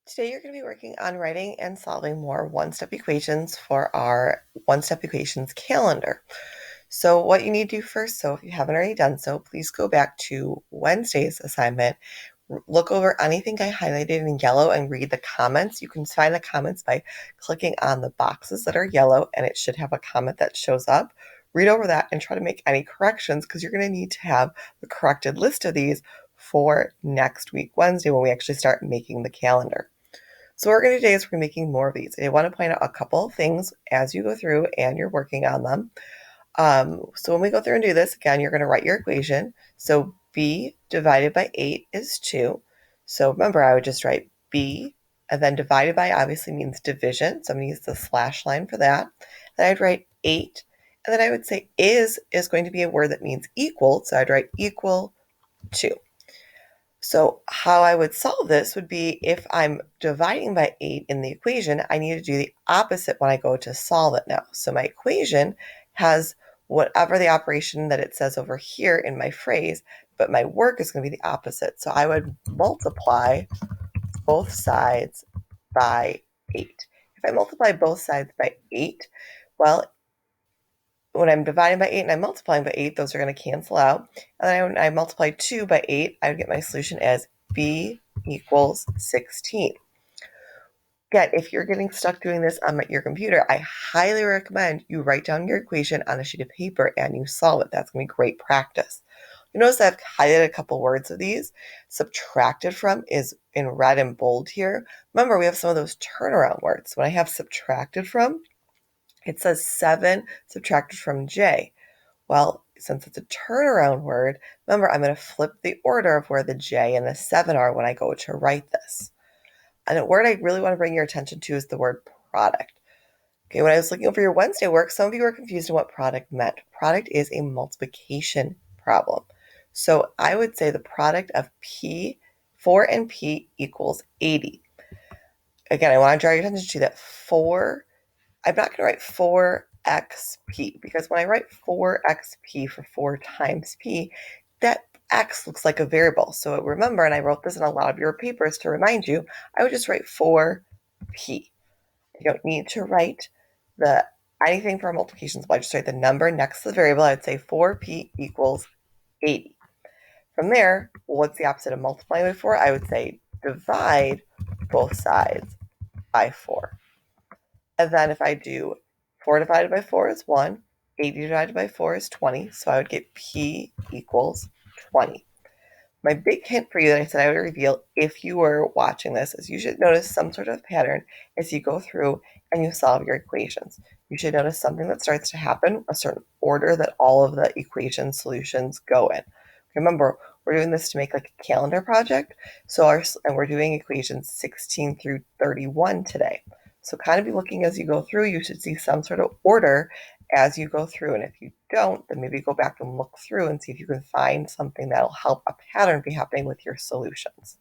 Today you're going to be working on writing and solving more one-step equations for our one-step equations calendar. So what you need to do first, so if you haven't already done so, please go back to Wednesday's assignment, look over anything I highlighted in yellow and read the comments. You can find the comments by clicking on the boxes that are yellow, and it should have a comment that shows up. Read over that and try to make any corrections because you're going to need to have the corrected list of these for next week, Wednesday, when we actually start making the calendar. So what we're going to do today is we're making more of these. I want to point out a couple of things as you go through and you're working on them. So when we go through and do this, again, you're going to write your equation. So b divided by 8 is 2. So remember, I would just write b, and then divided by obviously means division. So I'm going to use the slash line for that. Then I'd write 8, and then I would say is going to be a word that means equal. So I'd write equal to. So how I would solve this would be if I'm dividing by 8 in the equation, I need to do the opposite when I go to solve it now. So my equation has whatever the operation that it says over here in my phrase, but my work is going to be the opposite. So I would multiply both sides by 8. If I multiply both sides by 8, well, when I'm dividing by 8 and I'm multiplying by 8, those are going to cancel out. And then when I multiply 2 by 8, I would get my solution as b equals 16. Again, if you're getting stuck doing this on your computer, I highly recommend you write down your equation on a sheet of paper and you solve it. That's going to be great practice. You notice I've highlighted a couple words of these. Subtracted from is in red and bold here. Remember, we have some of those turnaround words. When I have subtracted from, it says 7 subtracted from j. Well, since it's a turnaround word, remember I'm going to flip the order of where the j and the 7 are when I go to write this. And a word I really want to bring your attention to is the word product. Okay, when I was looking over your Wednesday work, some of you were confused on what product meant. Product is a multiplication problem. So I would say the product of p, 4 and p equals 80. Again, I want to draw your attention to that 4. I'm not going to write 4xp because when I write 4xp for 4 times p, that x looks like a variable. So remember, and I wrote this in a lot of your papers to remind you, I would just write 4p. You don't need to write anything for multiplications, but I just write the number next to the variable. I would say 4p equals 80. From there, what's the opposite of multiplying by 4? I would say divide both sides by 4. And then if I do 4 divided by 4 is 1, 80 divided by 4 is 20, so I would get p equals 20. My big hint for you that I said I would reveal if you were watching this is you should notice some sort of pattern as you go through and you solve your equations. You should notice something that starts to happen, a certain order that all of the equation solutions go in. Remember, we're doing this to make like a calendar project, and we're doing equations 16 through 31 today. So kind of be looking as you go through, you should see some sort of order as you go through. And if you don't, then maybe go back and look through and see if you can find something that'll help a pattern be happening with your solutions.